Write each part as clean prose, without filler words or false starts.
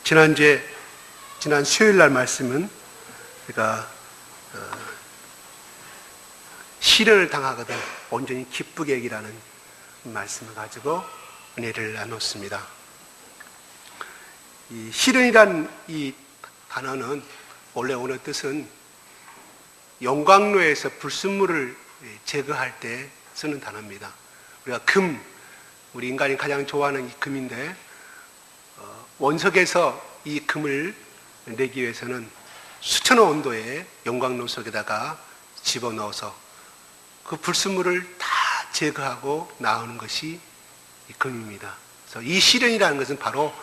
지난 수요일 날 말씀은 우리가 시련을 당하거든 온전히 기쁘게 여기라는 말씀을 가지고 은혜를 나눴습니다. 이 시련이란 이 단어는 원래 오는 뜻은 용광로에서 불순물을 제거할 때 쓰는 단어입니다. 우리가 우리 인간이 가장 좋아하는 이 금인데 원석에서 이 금을 내기 위해서는 수천호 온도의 용광로 속에다가 집어넣어서 그 불순물을 다 제거하고 나오는 것이 이 금입니다. 그래서 이 시련이라는 것은 바로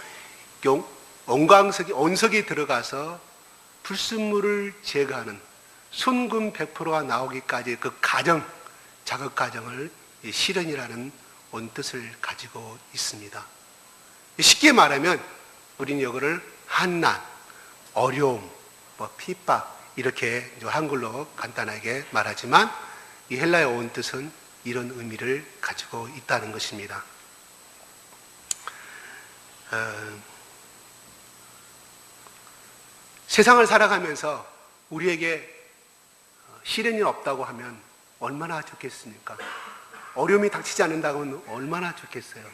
온석에 들어가서 불순물을 제거하는 순금 100%가 나오기까지 그 작업 과정을 시련이라는 원뜻을 가지고 있습니다. 쉽게 말하면 우리는 이거를 한난, 어려움, 핍박 이렇게 한글로 간단하게 말하지만 이 헬라의 원뜻은 이런 의미를 가지고 있다는 것입니다. 세상을 살아가면서 우리에게 시련이 없다고 하면 얼마나 좋겠습니까? 어려움이 닥치지 않는다고 하면 얼마나 좋겠어요.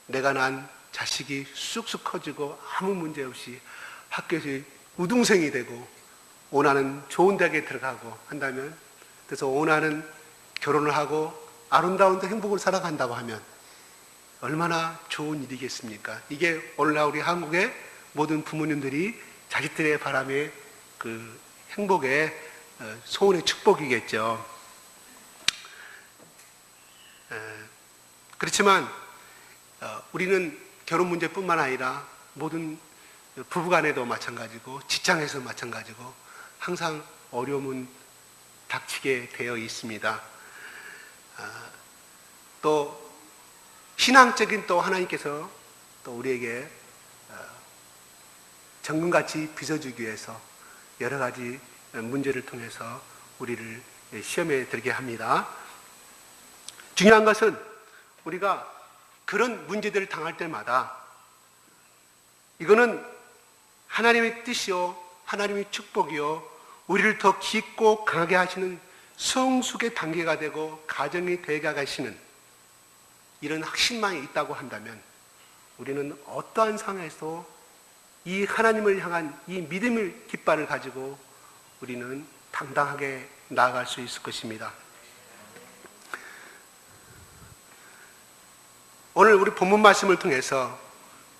내가 난 자식이 쑥쑥 커지고 아무 문제 없이 학교에서 우등생이 되고 원하는 좋은 대학에 들어가고 한다면, 그래서 원하는 결혼을 하고 아름다운 행복을 살아간다고 하면 얼마나 좋은 일이겠습니까? 이게 오늘날 우리 한국의 모든 부모님들이 자식들의 바람의 그 행복의 소원의 축복이겠죠. 그렇지만 우리는 결혼 문제뿐만 아니라 모든 부부간에도 마찬가지고 직장에서 마찬가지고 항상 어려움은 닥치게 되어 있습니다. 또 신앙적인 또 하나님께서 또 우리에게 정금같이 빚어주기 위해서 여러 가지 문제를 통해서 우리를 시험에 들게 합니다. 중요한 것은 우리가 그런 문제들을 당할 때마다 이거는 하나님의 뜻이요, 하나님의 축복이요, 우리를 더 깊고 강하게 하시는 성숙의 단계가 되고 가정이 되게 하시는 이런 확신만이 있다고 한다면 우리는 어떠한 상황에서 이 하나님을 향한 이 믿음의 깃발을 가지고 우리는 당당하게 나아갈 수 있을 것입니다. 오늘 우리 본문 말씀을 통해서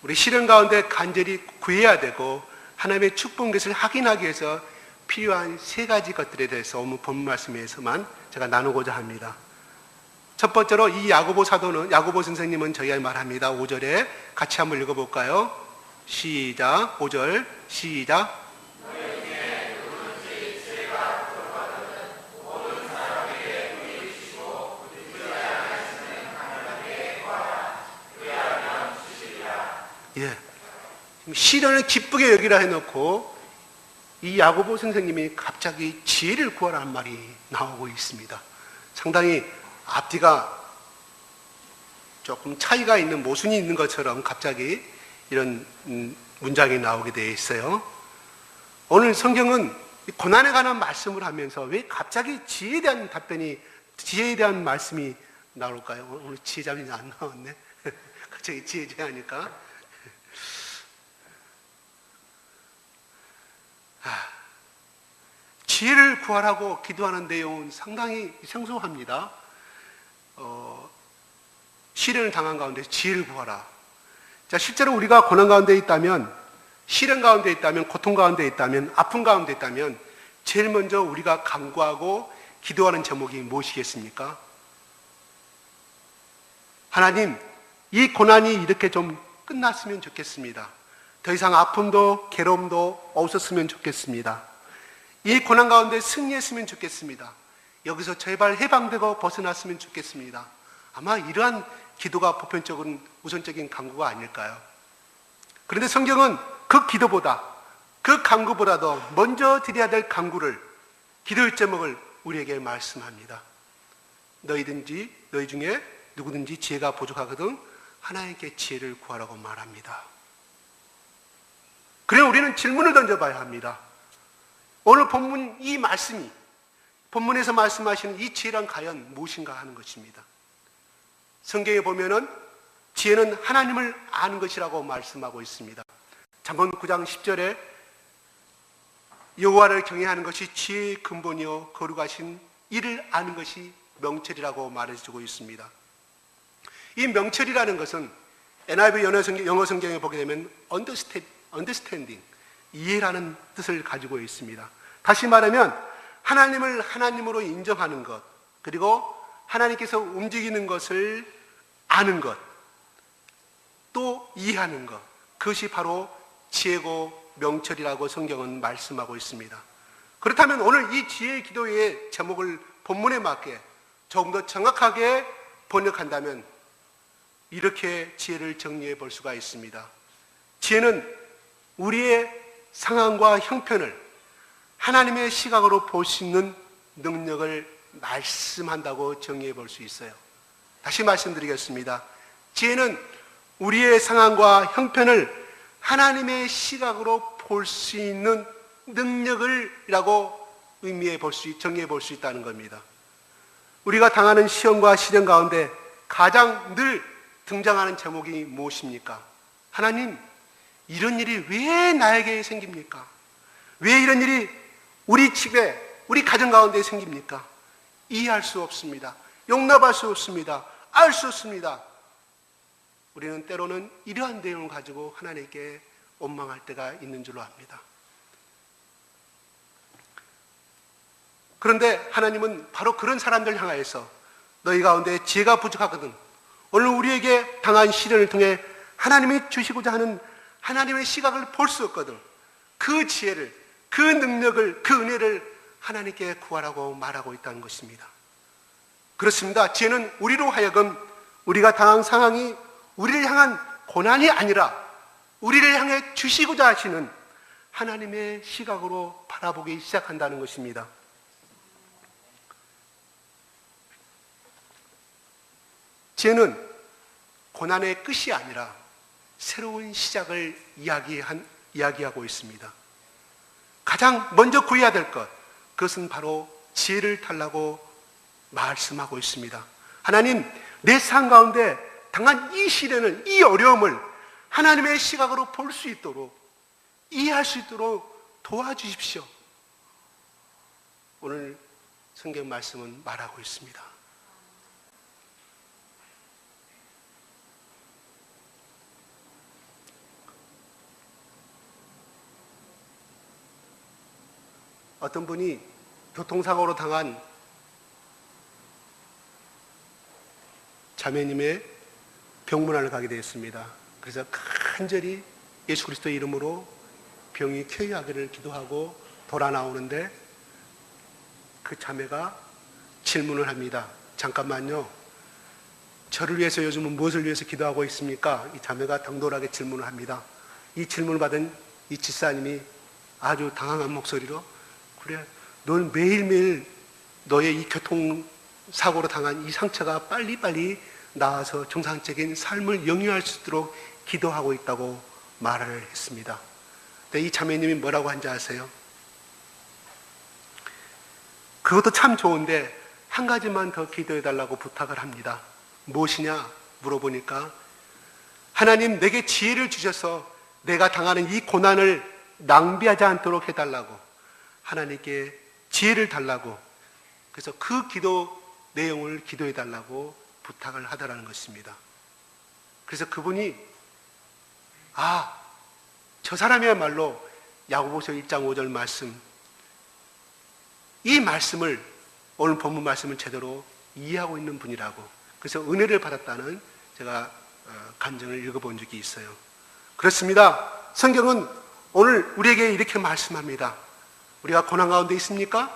우리 시련 가운데 간절히 구해야 되고 하나님의 축복인 것을 확인하기 위해서 필요한 세 가지 것들에 대해서 오늘 본문 말씀에서만 제가 나누고자 합니다. 첫 번째로 이 야고보 선생님은 저희가 말합니다. 5절에 같이 한번 읽어볼까요? 시작. 5절 시작. 예, 시련을 기쁘게 여기라 해놓고 이 야고보 선생님이 갑자기 지혜를 구하라는 말이 나오고 있습니다. 상당히 앞뒤가 조금 차이가 있는 모순이 있는 것처럼 갑자기 이런 문장이 나오게 되어 있어요. 오늘 성경은 고난에 관한 말씀을 하면서 왜 갑자기 지혜에 대한 말씀이 나올까요? 오늘 지혜자분이 안 나왔네. 갑자기 지혜자니까. 지혜를 구하라고 기도하는 내용은 상당히 생소합니다. 시련을 당한 가운데 지혜를 구하라. 자, 실제로 우리가 고난 가운데 있다면, 시련 가운데 있다면, 고통 가운데 있다면, 아픔 가운데 있다면 제일 먼저 우리가 간구하고 기도하는 제목이 무엇이겠습니까? 하나님, 이 고난이 이렇게 좀 끝났으면 좋겠습니다. 더 이상 아픔도 괴로움도 없었으면 좋겠습니다. 이 고난 가운데 승리했으면 좋겠습니다. 여기서 제발 해방되고 벗어났으면 좋겠습니다. 아마 이러한 기도가 보편적인 우선적인 간구가 아닐까요? 그런데 성경은 그 기도보다, 그 간구보다도 먼저 드려야 될 간구를, 기도의 제목을 우리에게 말씀합니다. 너희 중에 누구든지 지혜가 부족하거든 하나님께 지혜를 구하라고 말합니다. 그래야 우리는 질문을 던져봐야 합니다. 오늘 본문 이 말씀이, 본문에서 말씀하시는 이 지혜란 과연 무엇인가 하는 것입니다. 성경에 보면은 지혜는 하나님을 아는 것이라고 말씀하고 있습니다. 잠언 9장 10절에 여호와를 경외하는 것이 지혜의 근본이요 거룩하신 이를 아는 것이 명철이라고 말해주고 있습니다. 이 명철이라는 것은 NIV 영어 성경에 보게 되면 understanding, 이해라는 뜻을 가지고 있습니다. 다시 말하면 하나님을 하나님으로 인정하는 것, 그리고 하나님께서 움직이는 것을 아는 것, 또 이해하는 것, 그것이 바로 지혜고 명철이라고 성경은 말씀하고 있습니다. 그렇다면 오늘 이 지혜의 기도의 제목을 본문에 맞게 조금 더 정확하게 번역한다면 이렇게 지혜를 정리해 볼 수가 있습니다. 지혜는 우리의 상황과 형편을 하나님의 시각으로 볼 수 있는 능력을 말씀한다고 정리해 볼 수 있어요. 다시 말씀드리겠습니다. 지혜는 우리의 상황과 형편을 하나님의 시각으로 볼 수 있는 능력을이라고 정리해 볼 수 있다는 겁니다. 우리가 당하는 시험과 시련 가운데 가장 늘 등장하는 제목이 무엇입니까? 하나님, 이런 일이 왜 나에게 생깁니까? 왜 이런 일이 우리 집에, 우리 가정 가운데 생깁니까? 이해할 수 없습니다. 용납할 수 없습니다. 알 수 없습니다. 우리는 때로는 이러한 내용을 가지고 하나님께 원망할 때가 있는 줄로 압니다. 그런데 하나님은 바로 그런 사람들 향하여서 너희 가운데 지혜가 부족하거든, 오늘 우리에게 당한 시련을 통해 하나님이 주시고자 하는 하나님의 시각을 볼 수 없거든, 그 지혜를, 그 능력을, 그 은혜를 하나님께 구하라고 말하고 있다는 것입니다. 그렇습니다. 지혜는 우리로 하여금 우리가 당한 상황이 우리를 향한 고난이 아니라 우리를 향해 주시고자 하시는 하나님의 시각으로 바라보기 시작한다는 것입니다. 지혜는 고난의 끝이 아니라 새로운 시작을 이야기하고 있습니다. 가장 먼저 구해야 될 것, 그것은 바로 지혜를 달라고 말씀하고 있습니다. 하나님, 내 삶 가운데 당한 이 시련을, 이 어려움을 하나님의 시각으로 볼 수 있도록, 이해할 수 있도록 도와주십시오. 오늘 성경 말씀은 말하고 있습니다. 어떤 분이 교통사고로 당한 자매님의 병문안을 가게 되었습니다. 그래서 간절히 예수 그리스도의 이름으로 병이 쾌유하기를 기도하고 돌아 나오는데 그 자매가 질문을 합니다. 잠깐만요, 저를 위해서 요즘은 무엇을 위해서 기도하고 있습니까? 이 자매가 당돌하게 질문을 합니다. 이 질문을 받은 이 집사님이 아주 당황한 목소리로, 그래, 넌 매일매일 너의 이 교통사고로 당한 이 상처가 빨리빨리 나아서 정상적인 삶을 영위할 수 있도록 기도하고 있다고 말을 했습니다. 근데 이 자매님이 뭐라고 한지 아세요? 그것도 참 좋은데 한 가지만 더 기도해달라고 부탁을 합니다. 무엇이냐 물어보니까, 하나님, 내게 지혜를 주셔서 내가 당하는 이 고난을 낭비하지 않도록 해달라고, 하나님께 지혜를 달라고, 그래서 그 기도 내용을 기도해달라고 부탁을 하더라는 것입니다. 그래서 그분이, 저 사람이야말로 야고보서 1장 5절 말씀, 이 말씀을, 오늘 본문 말씀을 제대로 이해하고 있는 분이라고, 그래서 은혜를 받았다는 제가 간증을 읽어본 적이 있어요. 그렇습니다. 성경은 오늘 우리에게 이렇게 말씀합니다. 우리가 고난 가운데 있습니까?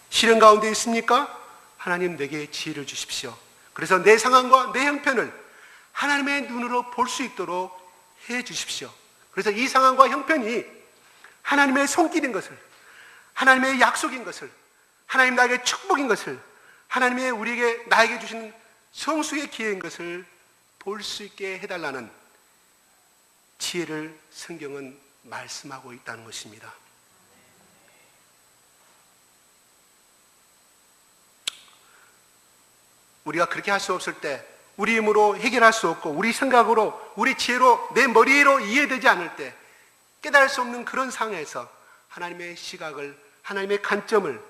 시련 가운데 있습니까? 하나님, 내게 지혜를 주십시오. 그래서 내 상황과 내 형편을 하나님의 눈으로 볼 수 있도록 해 주십시오. 그래서 이 상황과 형편이 하나님의 손길인 것을, 하나님의 약속인 것을, 하나님 나에게 축복인 것을, 하나님의 우리에게 나에게 주신 성수의 기회인 것을 볼 수 있게 해달라는 지혜를 성경은 말씀하고 있다는 것입니다. 우리가 그렇게 할 수 없을 때, 우리 힘으로 해결할 수 없고 우리 생각으로, 우리 지혜로, 내 머리로 이해되지 않을 때, 깨달을 수 없는 그런 상황에서 하나님의 시각을, 하나님의 관점을,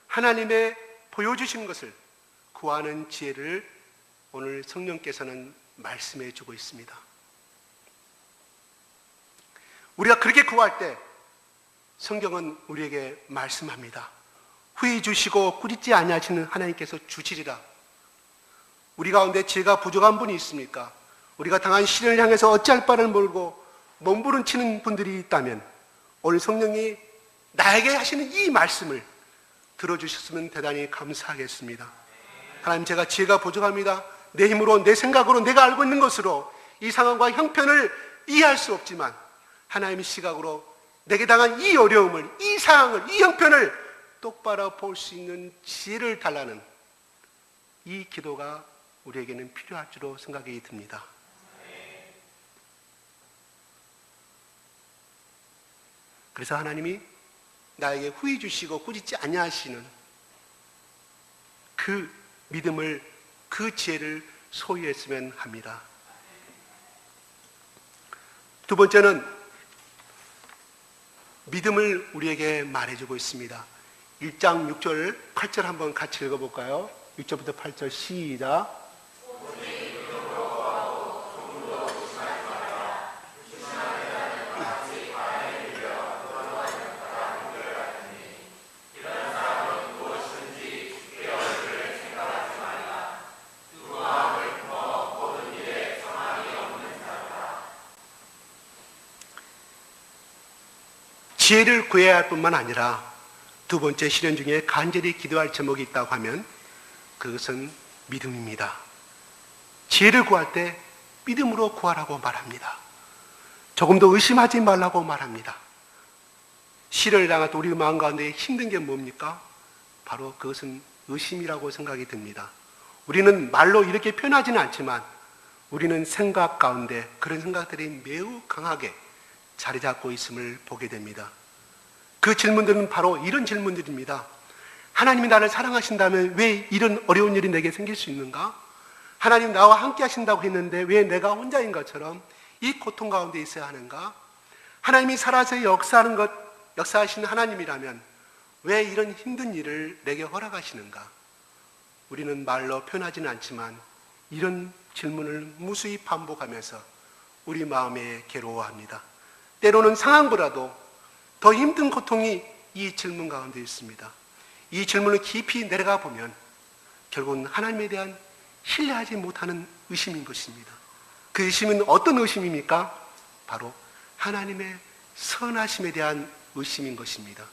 하나님의 보여주시는 것을 구하는 지혜를 오늘 성령께서는 말씀해 주고 있습니다. 우리가 그렇게 구할 때 성경은 우리에게 말씀합니다. 후히 주시고 꾸짖지 아니하시는 하나님께서 주시리라. 우리 가운데 지혜가 부족한 분이 있습니까? 우리가 당한 시련을 향해서 어찌할 바를 모르고 몸부림치는 분들이 있다면 오늘 성령이 나에게 하시는 이 말씀을 들어주셨으면 대단히 감사하겠습니다. 하나님, 제가 지혜가 부족합니다. 내 힘으로, 내 생각으로, 내가 알고 있는 것으로 이 상황과 형편을 이해할 수 없지만 하나님의 시각으로 내게 당한 이 어려움을, 이 상황을, 이 형편을 똑바로 볼 수 있는 지혜를 달라는 이 기도가 우리에게는 필요할 줄로 생각이 듭니다. 그래서 하나님이 나에게 후히 주시고 꾸짖지 아니하시는 그 믿음을, 그 지혜를 소유했으면 합니다. 두 번째는 믿음을 우리에게 말해주고 있습니다. 1장 6절, 8절 한번 같이 읽어볼까요? 6절부터 8절 시작. 지혜를 구해야 할 뿐만 아니라 두 번째 시련 중에 간절히 기도할 제목이 있다고 하면 그것은 믿음입니다. 지혜를 구할 때 믿음으로 구하라고 말합니다. 조금도 의심하지 말라고 말합니다. 시련을 당할 때 우리 마음 가운데 힘든 게 뭡니까? 바로 그것은 의심이라고 생각이 듭니다. 우리는 말로 이렇게 표현하지는 않지만 우리는 생각 가운데 그런 생각들이 매우 강하게 자리 잡고 있음을 보게 됩니다. 그 질문들은 바로 이런 질문들입니다. 하나님이 나를 사랑하신다면 왜 이런 어려운 일이 내게 생길 수 있는가? 하나님 나와 함께 하신다고 했는데 왜 내가 혼자인 것처럼 이 고통 가운데 있어야 하는가? 하나님이 살아서 역사하시는 하나님이라면 왜 이런 힘든 일을 내게 허락하시는가? 우리는 말로 표현하지는 않지만 이런 질문을 무수히 반복하면서 우리 마음에 괴로워합니다. 때로는 상황보다도 더 힘든 고통이 이 질문 가운데 있습니다. 이 질문을 깊이 내려가 보면 결국은 하나님에 대한 신뢰하지 못하는 의심인 것입니다. 그 의심은 어떤 의심입니까? 바로 하나님의 선하심에 대한 의심인 것입니다.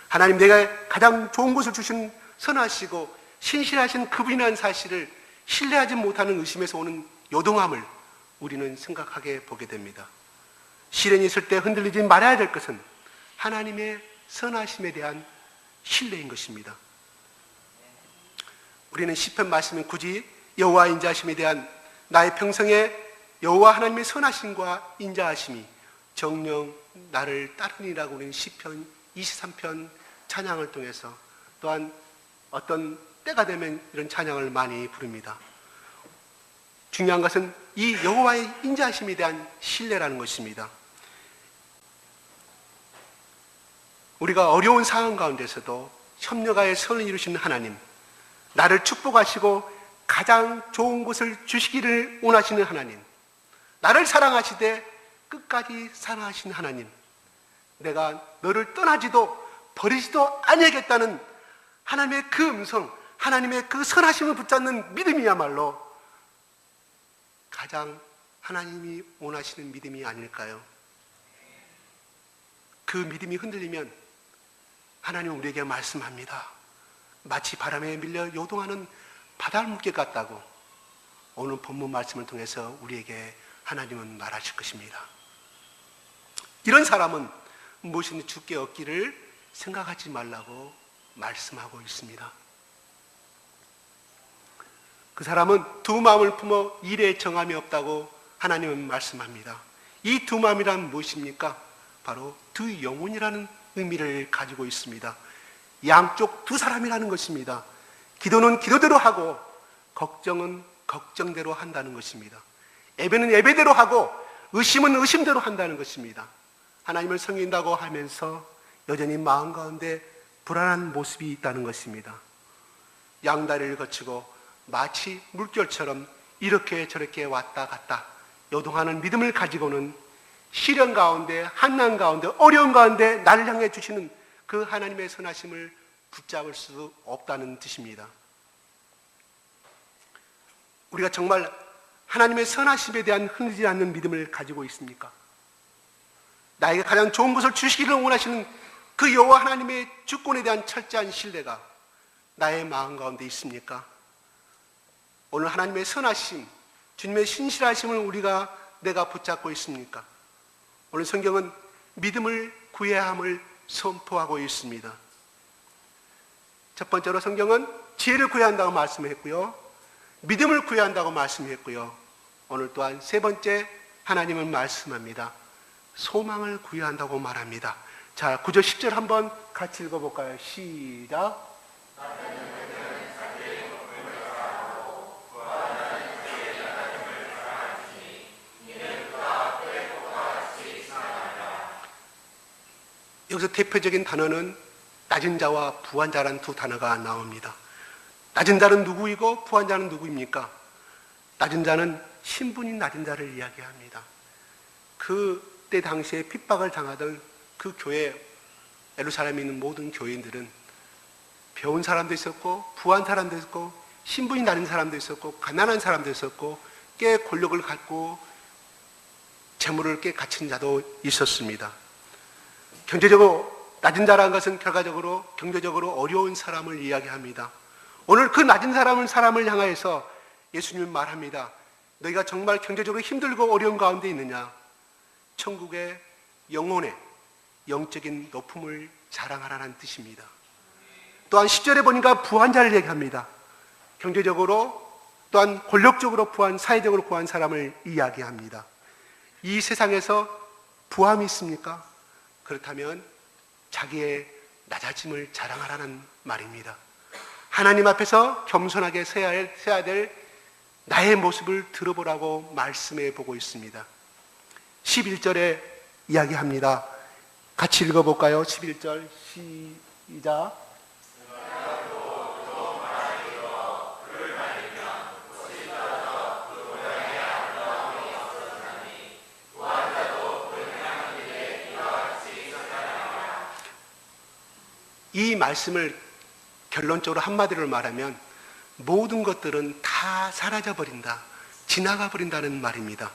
하나님, 내가 가장 좋은 것을 주신 선하시고 신실하신 그분이라는 사실을 신뢰하지 못하는 의심에서 오는 요동함을 우리는 생각하게 보게 됩니다. 시련이 있을 때 흔들리지 말아야 될 것은 하나님의 선하심에 대한 신뢰인 것입니다. 우리는 시편 말씀은 굳이 여호와 인자하심에 대한 나의 평생에 여호와 하나님의 선하심과 인자하심이 정녕 나를 따르니라고 우리는 시편 23편 찬양을 통해서 또한 어떤 때가 되면 이런 찬양을 많이 부릅니다. 중요한 것은 이 여호와의 인자하심에 대한 신뢰라는 것입니다. 우리가 어려운 상황 가운데서도 협력하여 선을 이루시는 하나님, 나를 축복하시고 가장 좋은 것을 주시기를 원하시는 하나님, 나를 사랑하시되 끝까지 사랑하시는 하나님, 내가 너를 떠나지도 버리지도 아니하겠다는 하나님의 그 음성, 하나님의 그 선하심을 붙잡는 믿음이야말로 가장 하나님이 원하시는 믿음이 아닐까요? 그 믿음이 흔들리면 하나님은 우리에게 말씀합니다. 마치 바람에 밀려 요동하는 바닷물개 같다고 오늘 본문 말씀을 통해서 우리에게 하나님은 말하실 것입니다. 이런 사람은 무엇이든 주께 얻기를 생각하지 말라고 말씀하고 있습니다. 그 사람은 두 마음을 품어 일에 정함이 없다고 하나님은 말씀합니다. 이 두 마음이란 무엇입니까? 바로 두 영혼이라는 의미를 가지고 있습니다. 양쪽 두 사람이라는 것입니다. 기도는 기도대로 하고 걱정은 걱정대로 한다는 것입니다. 예배는 예배대로 하고 의심은 의심대로 한다는 것입니다. 하나님을 섬긴다고 하면서 여전히 마음 가운데 불안한 모습이 있다는 것입니다. 양다리를 거치고 마치 물결처럼 이렇게 저렇게 왔다 갔다 요동하는 믿음을 가지고는 시련 가운데, 한난 가운데, 어려운 가운데 나를 향해 주시는 그 하나님의 선하심을 붙잡을 수 없다는 뜻입니다. 우리가 정말 하나님의 선하심에 대한 흔들리지 않는 믿음을 가지고 있습니까? 나에게 가장 좋은 것을 주시기를 원하시는 그 여호와 하나님의 주권에 대한 철저한 신뢰가 나의 마음 가운데 있습니까? 오늘 하나님의 선하심, 주님의 신실하심을 내가 붙잡고 있습니까? 오늘 성경은 믿음을 구해야 함을 선포하고 있습니다. 첫 번째로 성경은 지혜를 구해야 한다고 말씀했고요. 믿음을 구해야 한다고 말씀했고요. 오늘 또한 세 번째 하나님은 말씀합니다. 소망을 구해야 한다고 말합니다. 자, 9절 10절 한번 같이 읽어볼까요? 시작. 여기서 대표적인 단어는 낮은 자와 부한 자라는 두 단어가 나옵니다. 낮은 자는 누구이고 부한 자는 누구입니까? 낮은 자는 신분이 낮은 자를 이야기합니다. 그때 당시에 핍박을 당하던 그 교회, 예루살렘에 있는 모든 교인들은 배운 사람도 있었고 부한 사람도 있었고 신분이 낮은 사람도 있었고 가난한 사람도 있었고 꽤 권력을 갖고 재물을 꽤 갖춘 자도 있었습니다. 경제적으로 낮은 자라는 것은 결과적으로 경제적으로 어려운 사람을 이야기합니다. 오늘 그 낮은 사람을 향하여서 예수님은 말합니다. 너희가 정말 경제적으로 힘들고 어려운 가운데 있느냐? 천국의 영혼의 영적인 높음을 자랑하라는 뜻입니다. 또한 10절에 보니까 부한 자를 얘기합니다. 경제적으로 또한 권력적으로 부한, 사회적으로 부한 사람을 이야기합니다. 이 세상에서 부함이 있습니까? 그렇다면 자기의 낮아짐을 자랑하라는 말입니다. 하나님 앞에서 겸손하게 서야 될 나의 모습을 들어보라고 말씀해 보고 있습니다. 11절에 이야기합니다. 같이 읽어볼까요? 11절 시작. 이 말씀을 결론적으로 한마디로 말하면 모든 것들은 다 사라져버린다, 지나가 버린다는 말입니다.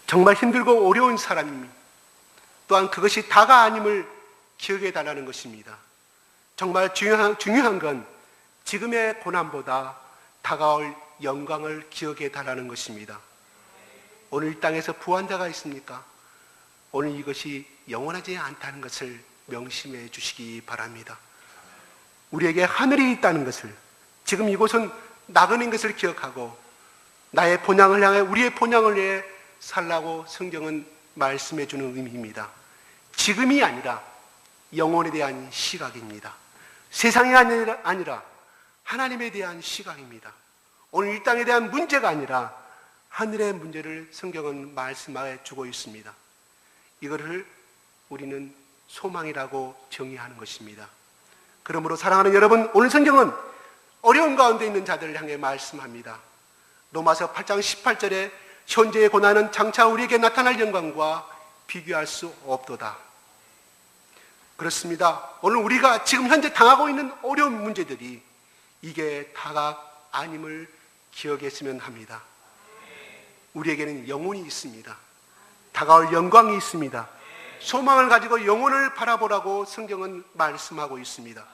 정말 힘들고 어려운 사람입니다. 또한 그것이 다가 아님을 기억해 달라는 것입니다. 정말 중요한 건 지금의 고난보다 다가올 영광을 기억해 달라는 것입니다. 오늘 이 땅에서 부한 자가 있습니까? 오늘 이것이 영원하지 않다는 것을 명심해 주시기 바랍니다. 우리에게 하늘이 있다는 것을, 지금 이곳은 나그네인 것을 기억하고 나의 본향을 향해, 우리의 본향을 위해 살라고 성경은 말씀해 주는 의미입니다. 지금이 아니라 영혼에 대한 시각입니다. 세상이 아니라 하나님에 대한 시각입니다. 오늘 이 땅에 대한 문제가 아니라 하늘의 문제를 성경은 말씀해 주고 있습니다. 이거를 우리는 소망이라고 정의하는 것입니다. 그러므로 사랑하는 여러분, 오늘 성경은 어려운 가운데 있는 자들을 향해 말씀합니다. 로마서 8장 18절에 현재의 고난은 장차 우리에게 나타날 영광과 비교할 수 없도다. 그렇습니다. 오늘 우리가 지금 현재 당하고 있는 어려운 문제들이 이게 다가 아님을 기억했으면 합니다. 우리에게는 영혼이 있습니다. 다가올 영광이 있습니다. 소망을 가지고 영혼을 바라보라고 성경은 말씀하고 있습니다.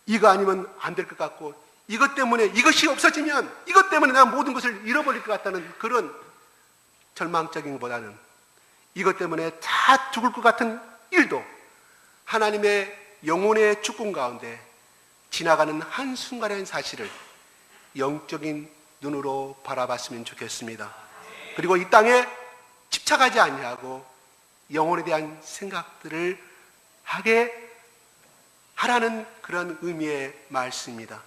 이거 아니면 안 될 것 같고, 이것 때문에, 이것이 없어지면 이것 때문에 내가 모든 것을 잃어버릴 것 같다는 그런 절망적인 것보다는 이것 때문에 다 죽을 것 같은 일도 하나님의 영혼의 주권 가운데 지나가는 한순간의 사실을 영적인 눈으로 바라봤으면 좋겠습니다. 그리고 이 땅에 집착하지 아니하고 영혼에 대한 생각들을 하게 하라는 그런 의미의 말씀입니다.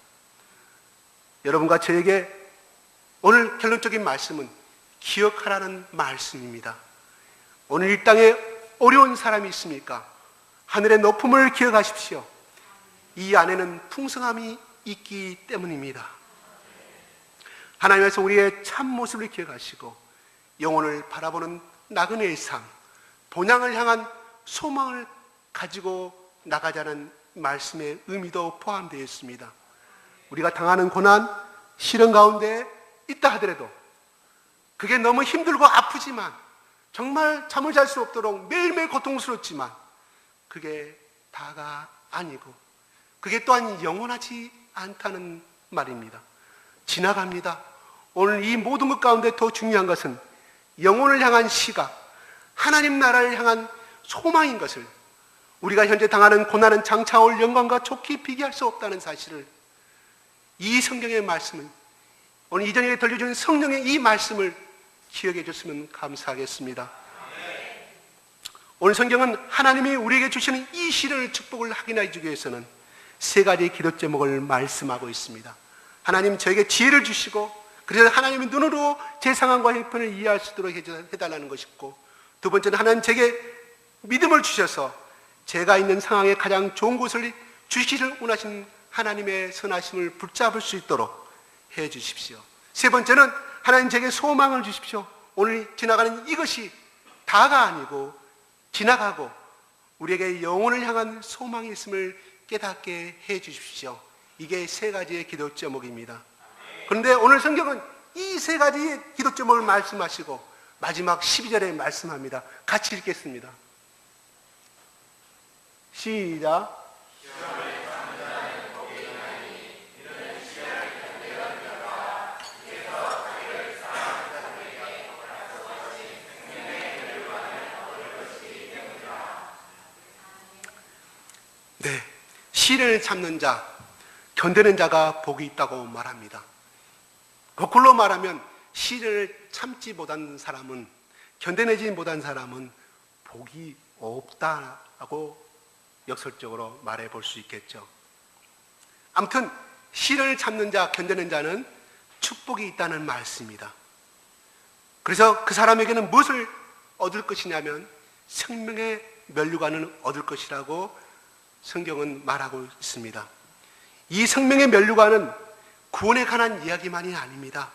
여러분과 저에게 오늘 결론적인 말씀은 기억하라는 말씀입니다. 오늘 이 땅에 어려운 사람이 있습니까? 하늘의 높음을 기억하십시오. 이 안에는 풍성함이 있기 때문입니다. 하나님께서 우리의 참 모습을 기억하시고 영혼을 바라보는 나그네의 삶, 본향을 향한 소망을 가지고 나가자는 말씀의 의미도 포함되어 있습니다. 우리가 당하는 고난, 시련 가운데 있다 하더라도 그게 너무 힘들고 아프지만 정말 잠을 잘 수 없도록 매일매일 고통스럽지만 그게 다가 아니고 그게 또한 영원하지 않다는 말입니다. 지나갑니다. 오늘 이 모든 것 가운데 더 중요한 것은 영혼을 향한 시각, 하나님 나라를 향한 소망인 것을, 우리가 현재 당하는 고난은 장차 올 영광과 좋게 비교할 수 없다는 사실을, 이 성경의 말씀을, 오늘 이 저녁에 들려주는 성령의 이 말씀을 기억해 줬으면 감사하겠습니다. 오늘 성경은 하나님이 우리에게 주시는 이 시련의 축복을 확인해 주기 위해서는 세 가지 기도 제목을 말씀하고 있습니다. 하나님 저에게 지혜를 주시고 그래서 하나님의 눈으로 제 상황과 형편을 이해할 수 있도록 해달라는 것이고, 두 번째는 하나님 제게 믿음을 주셔서 제가 있는 상황에 가장 좋은 곳을 주시기를 원하시는 하나님의 선하심을 붙잡을 수 있도록 해 주십시오. 세 번째는 하나님 제게 소망을 주십시오. 오늘 지나가는 이것이 다가 아니고 지나가고 우리에게 영혼을 향한 소망이 있음을 깨닫게 해 주십시오. 이게 세 가지의 기도 제목입니다. 그런데 오늘 성경은 이 세 가지의 기도 제목을 말씀하시고 마지막 12절에 말씀합니다. 같이 읽겠습니다. 시작. 네, 시련을 참는 자, 견디는 자가 복이 있다고 말합니다. 거꾸로 말하면 시련을 참지 못한 사람은, 견뎌내지 못한 사람은 복이 없다고 역설적으로 말해 볼 수 있겠죠. 아무튼 시련을 참는 자, 견디는 자는 축복이 있다는 말씀입니다. 그래서 그 사람에게는 무엇을 얻을 것이냐면 생명의 면류관을 얻을 것이라고 성경은 말하고 있습니다. 이 생명의 면류관은 구원에 관한 이야기만이 아닙니다.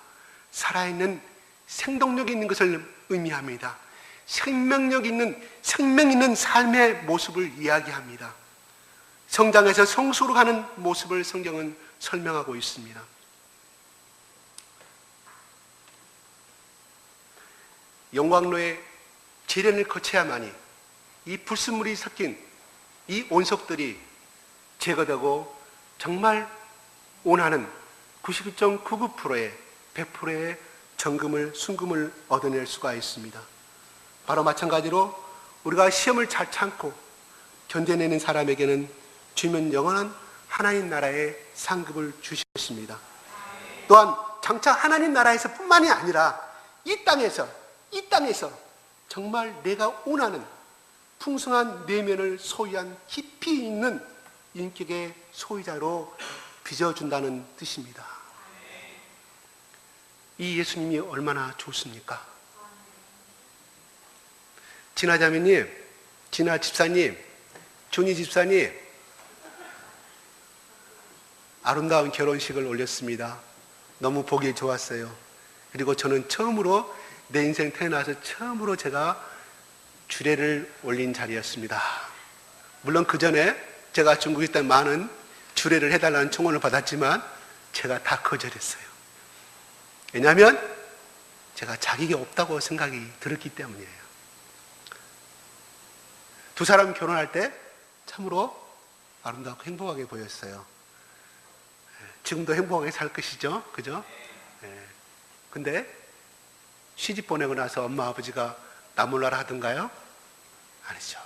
살아있는 생동력이 있는 것을 의미합니다. 생명 있는 삶의 모습을 이야기합니다. 성장해서 성수로 가는 모습을 성경은 설명하고 있습니다. 영광로의 재련을 거쳐야만이 이 불순물이 섞인 이 온석들이 제거되고 정말 원하는 99.99%의 100%의 정금을, 순금을 얻어낼 수가 있습니다. 바로 마찬가지로 우리가 시험을 잘 참고 견뎌내는 사람에게는 주면 영원한 하나님 나라의 상급을 주실 것입니다. 또한 장차 하나님 나라에서 뿐만이 아니라 이 땅에서 정말 내가 원하는 풍성한 내면을 소유한 깊이 있는 인격의 소유자로 빚어준다는 뜻입니다. 이 예수님이 얼마나 좋습니까? 진아 자매님, 진아 집사님, 준희 집사님, 아름다운 결혼식을 올렸습니다. 너무 보기 좋았어요. 그리고 저는 처음으로 내 인생 태어나서 처음으로 제가 주례를 올린 자리였습니다. 물론 그 전에 제가 중국에 있을 때 많은 주례를 해달라는 청원을 받았지만 제가 다 거절했어요. 왜냐하면 제가 자격이 없다고 생각이 들었기 때문이에요. 두 사람 결혼할 때 참으로 아름답고 행복하게 보였어요. 지금도 행복하게 살 것이죠. 그죠? 근데 시집 보내고 나서 엄마 아버지가 나 몰라라 하던가요? 아니죠.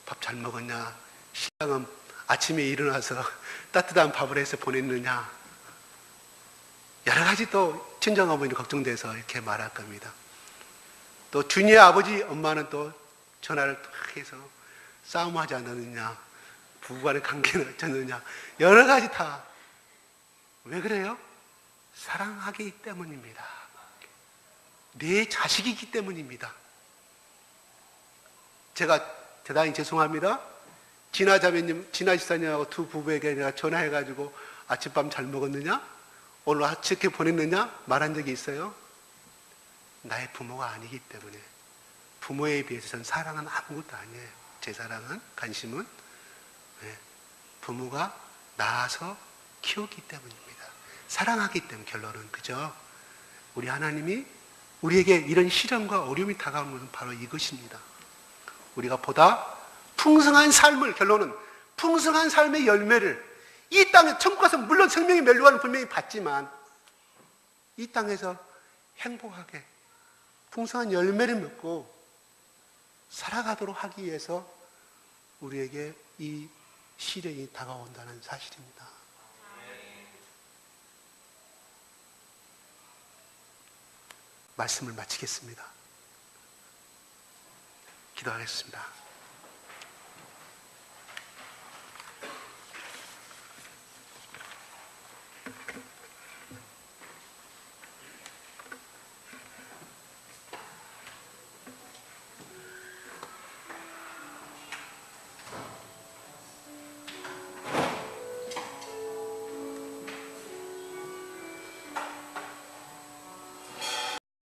밥 잘 먹었냐? 신랑은 아침에 일어나서 따뜻한 밥을 해서 보냈느냐? 여러 가지 또 친정어머니 걱정돼서 이렇게 말할 겁니다. 또 준이의 아버지 엄마는 또 전화를 탁 해서 싸움하지 않았느냐, 부부간의 관계는 어쩌느냐, 여러 가지 다. 왜 그래요? 사랑하기 때문입니다. 내 자식이기 때문입니다. 제가 대단히 죄송합니다. 진아 자매님, 진아 지사님하고 두 부부에게 내가 전화해가지고 아침밤 잘 먹었느냐? 오늘 어떻게 보냈느냐? 말한 적이 있어요? 나의 부모가 아니기 때문에. 부모에 비해서는 사랑은 아무것도 아니에요. 제 사랑은, 관심은 부모가 낳아서 키우기 때문입니다. 사랑하기 때문에. 결론은 그죠? 우리 하나님이 우리에게 이런 시련과 어려움이 다가오는 것은 바로 이것입니다. 우리가 보다 풍성한 삶을, 결론은 풍성한 삶의 열매를 이 땅에, 천국 가서 물론 생명의 멸류관은 분명히 받지만 이 땅에서 행복하게 풍성한 열매를 맺고 살아가도록 하기 위해서 우리에게 이 시련이 다가온다는 사실입니다. 말씀을 마치겠습니다. 기도하겠습니다.